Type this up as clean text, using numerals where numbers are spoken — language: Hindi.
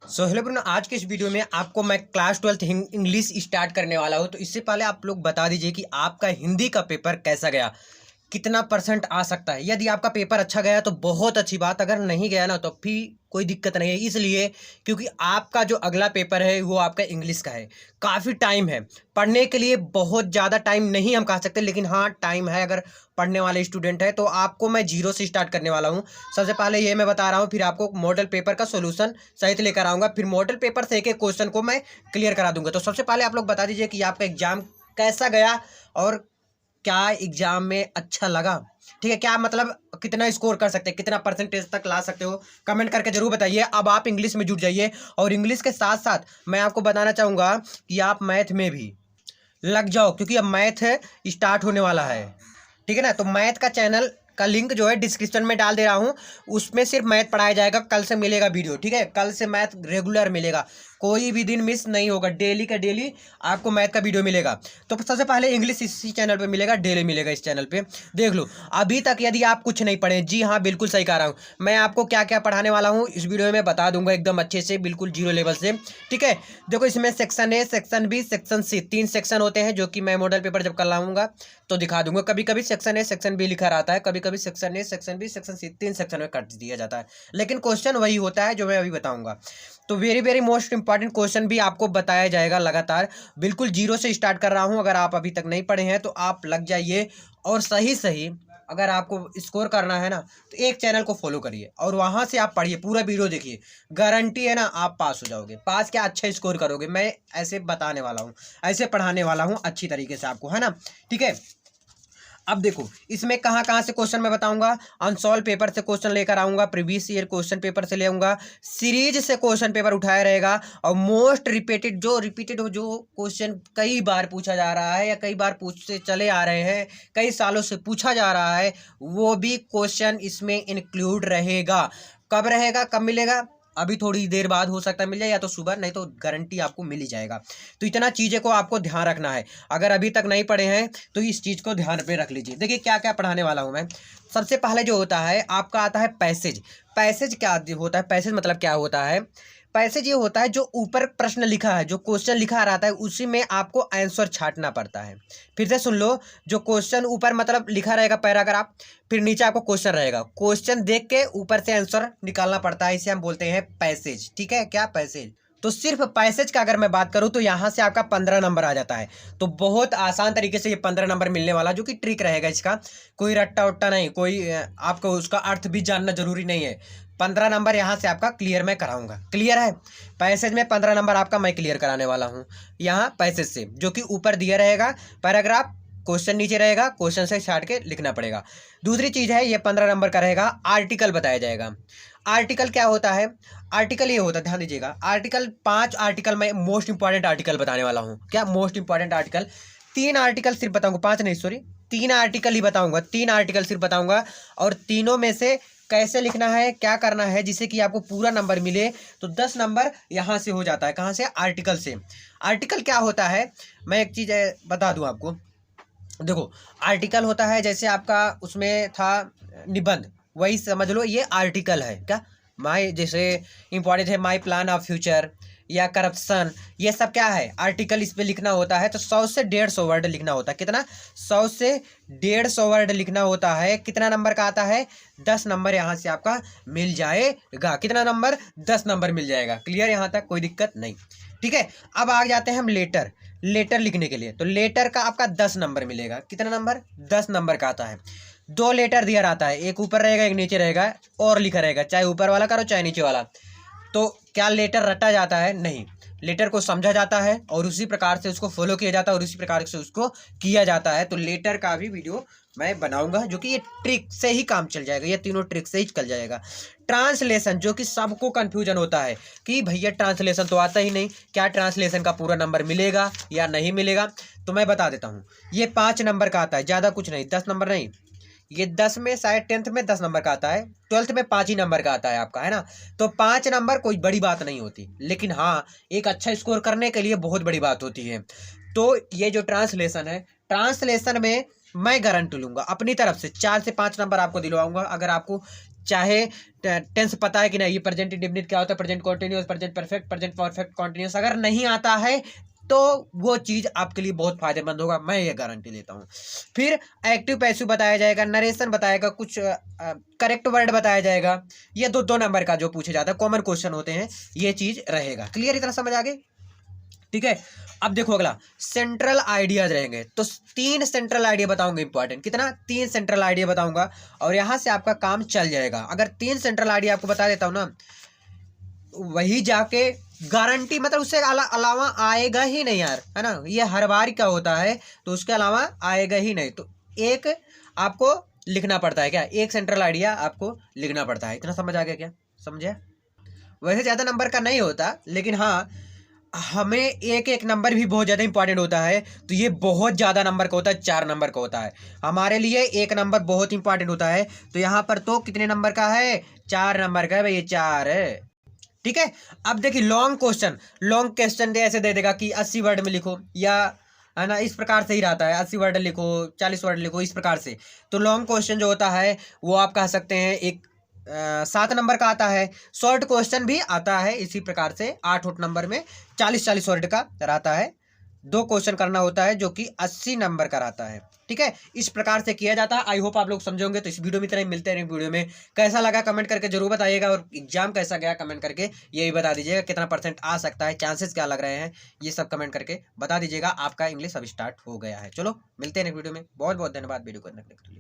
हेलो ब्रो, आज के इस वीडियो में आपको मैं क्लास 12th इंग्लिश स्टार्ट करने वाला हूँ। तो इससे पहले आप लोग बता दीजिए कि आपका हिंदी का पेपर कैसा गया, कितना परसेंट आ सकता है। यदि आपका पेपर अच्छा गया तो बहुत अच्छी बात, अगर नहीं गया ना तो फिर कोई दिक्कत नहीं है। इसलिए क्योंकि आपका जो अगला पेपर है वो आपका इंग्लिश का है। काफ़ी टाइम है पढ़ने के लिए, बहुत ज़्यादा टाइम नहीं हम कह सकते, लेकिन हाँ टाइम है। अगर पढ़ने वाले स्टूडेंट है तो आपको मैं जीरो से स्टार्ट करने वाला हूँ। सबसे पहले ये मैं बता रहा हूँ, फिर आपको मॉडल पेपर का सोल्यूशन सहित लेकर आऊँगा, फिर मॉडल पेपर से एक एक क्वेश्चन को मैं क्लियर करा दूंगा। तो सबसे पहले आप लोग बता दीजिए कि आपका एग्जाम कैसा गया और क्या एग्जाम में अच्छा लगा। ठीक है, क्या मतलब कितना स्कोर कर सकते हैं, कितना परसेंटेज तक ला सकते हो, कमेंट करके जरूर बताइए। अब आप इंग्लिश में जुट जाइए और इंग्लिश के साथ साथ मैं आपको बताना चाहूँगा कि आप मैथ में भी लग जाओ, क्योंकि अब मैथ स्टार्ट होने वाला है। ठीक है ना, तो मैथ का चैनल का लिंक जो है डिस्क्रिप्शन में डाल दे रहा हूँ। उसमें सिर्फ मैथ पढ़ाया जाएगा, कल से मिलेगा वीडियो। ठीक है, कल से मैथ रेगुलर मिलेगा, कोई भी दिन मिस नहीं होगा, डेली का डेली आपको मैथ का वीडियो मिलेगा। तो सबसे पहले इंग्लिश इसी चैनल पे मिलेगा, डेली मिलेगा इस चैनल पे, देख लो। अभी तक यदि आप कुछ नहीं पढ़े, जी हाँ बिल्कुल सही कह रहा हूँ, मैं आपको क्या क्या पढ़ाने वाला हूँ इस वीडियो में बता दूंगा एकदम अच्छे से, बिल्कुल जीरो लेवल से। ठीक है, देखो इसमें section A, section B, section C, 3 section होते हैं, जो कि मैं मॉडल पेपर जब कर लाऊंगा तो दिखा दूंगा। कभी कभी सेक्शन ए सेक्शन बी लिखा रहता है, कभी कभी section A section B section C, 3 section में काट दिया जाता है, लेकिन क्वेश्चन वही होता है जो मैं अभी बताऊंगा। तो very very most important question भी आपको बताया जाएगा लगातार, बिल्कुल जीरो से स्टार्ट कर रहा हूं। अगर आप अभी तक नहीं पढ़े हैं तो आप लग जाइए, और सही सही अगर आपको स्कोर करना है ना तो एक चैनल को फॉलो करिए और वहां से आप पढ़िए, पूरा वीडियो देखिए, गारंटी है ना आप पास हो जाओगे। पास क्या, अच्छा स्कोर करोगे। मैं ऐसे बताने वाला हूँ, ऐसे पढ़ाने वाला हूँ अच्छी तरीके से आपको, है ना। ठीक है, अब देखो इसमें कहाँ कहाँ से क्वेश्चन मैं बताऊंगा। अनसॉल्व पेपर से क्वेश्चन लेकर आऊंगा, प्रीवियस ईयर क्वेश्चन पेपर से ले आऊंगा, सीरीज से क्वेश्चन पेपर उठाया रहेगा, और मोस्ट रिपीटेड जो रिपीटेड हो, जो क्वेश्चन कई बार पूछा जा रहा है या कई बार पूछते चले आ रहे हैं, कई सालों से पूछा जा रहा है, वो भी क्वेश्चन इसमें इंक्लूड रहेगा। कब रहेगा, कब मिलेगा, अभी थोड़ी देर बाद हो सकता है मिल जाए, या तो सुबह, नहीं तो गारंटी आपको मिल ही जाएगा। तो इतना चीज़ें को आपको ध्यान रखना है। अगर अभी तक नहीं पढ़े हैं तो इस चीज़ को ध्यान पे रख लीजिए। देखिए क्या क्या पढ़ाने वाला हूँ मैं। सबसे पहले जो होता है आपका आता है पैसेज। पैसेज क्या होता है, पैसेज मतलब क्या होता है, पैसेज ये होता है जो ऊपर प्रश्न लिखा है, जो क्वेश्चन लिखा रहता है उसी में आपको आंसर छांटना पड़ता है। फिर से सुन लो, जो क्वेश्चन ऊपर मतलब लिखा रहेगा पैराग्राफ, फिर नीचे आपको क्वेश्चन रहेगा, क्वेश्चन देख के ऊपर से आंसर निकालना पड़ता है, इसे हम बोलते हैं पैसेज। ठीक है, क्या पैसेज। तो सिर्फ पैसेज का अगर मैं बात करूं तो यहां से आपका 15 नंबर आ जाता है। तो बहुत आसान तरीके से ये 15 नंबर मिलने वाला, जो कि ट्रिक रहेगा इसका, कोई रट्टा उट्टा नहीं, कोई आपको उसका अर्थ भी जानना जरूरी नहीं है। 15 नंबर यहाँ से आपका क्लियर मैं कराऊंगा। क्लियर है, पैसेज में 15 नंबर आपका मैं क्लियर कराने वाला हूँ यहाँ पैसेज से, जो कि ऊपर दिया रहेगा पैराग्राफ, क्वेश्चन नीचे रहेगा, क्वेश्चन से छाट के लिखना पड़ेगा। दूसरी चीज है, ये 15 नंबर का रहेगा, आर्टिकल बताया जाएगा। आर्टिकल क्या होता है, आर्टिकल ये होता है, ध्यान दीजिएगा, आर्टिकल 5 आर्टिकल मैं मोस्ट इंपॉर्टेंट आर्टिकल बताने वाला हूँ। क्या मोस्ट इंपॉर्टेंट आर्टिकल, 3 आर्टिकल सिर्फ बताऊंगा, 5 नहीं सॉरी, 3 आर्टिकल ही बताऊंगा, 3 आर्टिकल सिर्फ बताऊंगा। और तीनों में से कैसे लिखना है, क्या करना है, जिससे कि आपको पूरा नंबर मिले। तो 10 नंबर यहाँ से हो जाता है, कहाँ से, आर्टिकल से। आर्टिकल क्या होता है, मैं एक चीज़ बता दूँ आपको। देखो आर्टिकल होता है जैसे आपका उसमें था निबंध, वही समझ लो ये आर्टिकल है। क्या, माई जैसे इंपॉर्टेंट है, माई प्लान ऑफ फ्यूचर या करप्शन, ये सब क्या है, आर्टिकल इस पे लिखना होता है। तो 100 से 150 वर्ड लिखना होता है। कितना, 100 से 150 वर्ड लिखना होता है। कितना नंबर का आता है, 10 नंबर यहाँ से आपका मिल जाएगा। कितना नंबर, 10 नंबर मिल जाएगा। क्लियर, यहाँ तक कोई दिक्कत नहीं। ठीक है, अब आ जाते हैं हम लेटर। लेटर लिखने के लिए, तो लेटर का आपका 10 नंबर मिलेगा। कितना नंबर, 10 नंबर का आता है। 2 लेटर दिया रहता है, एक ऊपर रहेगा एक नीचे रहेगा, और लिखा रहेगा, चाहे ऊपर वाला करो चाहे नीचे वाला। तो क्या लेटर रटा जाता है, नहीं, लेटर को समझा जाता है और उसी प्रकार से उसको फॉलो किया जाता है और उसी प्रकार से उसको किया जाता है। तो लेटर का भी वीडियो मैं बनाऊंगा, जो कि ये ट्रिक से ही काम चल जाएगा, ये तीनों ट्रिक से ही चल जाएगा। ट्रांसलेशन, जो कि सबको कंफ्यूजन होता है कि भैया ट्रांसलेशन तो आता ही नहीं, क्या ट्रांसलेशन का पूरा नंबर मिलेगा या नहीं मिलेगा। तो मैं बता देता हूँ, ये 5 नंबर का आता है, ज़्यादा कुछ नहीं, 10 नंबर नहीं, ये 10 में शायद 10th में 10 नंबर का आता है, 12th में 5 ही नंबर का आता है आपका, है ना। तो 5 नंबर कोई बड़ी बात नहीं होती, लेकिन हाँ एक अच्छा स्कोर करने के लिए बहुत बड़ी बात होती है। तो ये जो ट्रांसलेशन है, ट्रांसलेशन में मैं गारंटी लूंगा अपनी तरफ से 4 से 5 नंबर आपको दिलवाऊंगा। अगर आपको चाहे टेंस पता है कि नहीं, ये प्रेजेंट इंडेफिनिट क्या होता है, present continuous, present perfect, present perfect continuous, अगर नहीं आता है तो वो चीज़ आपके लिए बहुत फायदेमंद होगा, मैं ये गारंटी लेता हूँ। फिर एक्टिव पैसिव बताया जाएगा, नरेशन बताएगा, कुछ करेक्ट वर्ड बताया जाएगा। ये दो नंबर का जो पूछे जाता है, कॉमन क्वेश्चन होते हैं, ये चीज़ रहेगा। क्लियर, इतना समझ आ गई? ठीक है। अब देखो अगला सेंट्रल आइडियाज रहेंगे, तो 3 सेंट्रल आइडिया बताऊंगा इंपॉर्टेंट, कितना, 3 सेंट्रल आइडिया बताऊंगा और यहां से आपका काम चल जाएगा। अगर 3 सेंट्रल आइडिया आपको बता देता हूं ना, वही जाके गारंटी, मतलब उससे अलावा आएगा ही नहीं यार, है ना, ये हर बार क्या होता है, तो उसके अलावा आएगा ही नहीं। तो एक आपको लिखना पड़ता है, क्या, एक सेंट्रल आइडिया आपको लिखना पड़ता है। इतना समझ आ गया क्या, समझे? वैसे ज़्यादा नंबर का नहीं होता, लेकिन हाँ हमें एक एक नंबर भी बहुत ज़्यादा इंपॉर्टेंट होता है। तो ये बहुत ज़्यादा नंबर का होता है, 4 नंबर का होता है, हमारे लिए एक नंबर बहुत इंपॉर्टेंट होता है। तो यहाँ पर तो कितने नंबर का है, 4 नंबर का है भाई, ये 4 है। ठीक है। अब देखिए लॉन्ग क्वेश्चन ऐसे दे देगा कि 80 वर्ड में लिखो, या है ना, इस प्रकार से ही रहता है, 80 वर्ड लिखो, 40 वर्ड लिखो, इस प्रकार से। तो लॉन्ग क्वेश्चन जो होता है वो आप कह सकते हैं एक 7 नंबर का आता है। शॉर्ट क्वेश्चन भी आता है इसी प्रकार से, 8 नंबर में 40 वर्ड का रहता है। 2 क्वेश्चन करना होता है जो कि 80 नंबर का रहता है। ठीक है, इस प्रकार से किया जाता है। आई होप आप लोग समझोगे। तो इस वीडियो में इतना ही, मिलते हैं वीडियो में। कैसा लगा कमेंट करके जरूर बताइएगा, और एग्जाम कैसा गया कमेंट करके ये भी बता दीजिएगा, कितना परसेंट आ सकता है, चांसेस क्या लग रहे हैं, ये सब कमेंट करके बता दीजिएगा। आपका इंग्लिश अब स्टार्ट हो गया है। चलो मिलते हैं नेक्स्ट वीडियो में। बहुत बहुत धन्यवाद वीडियो को देखने के लिए।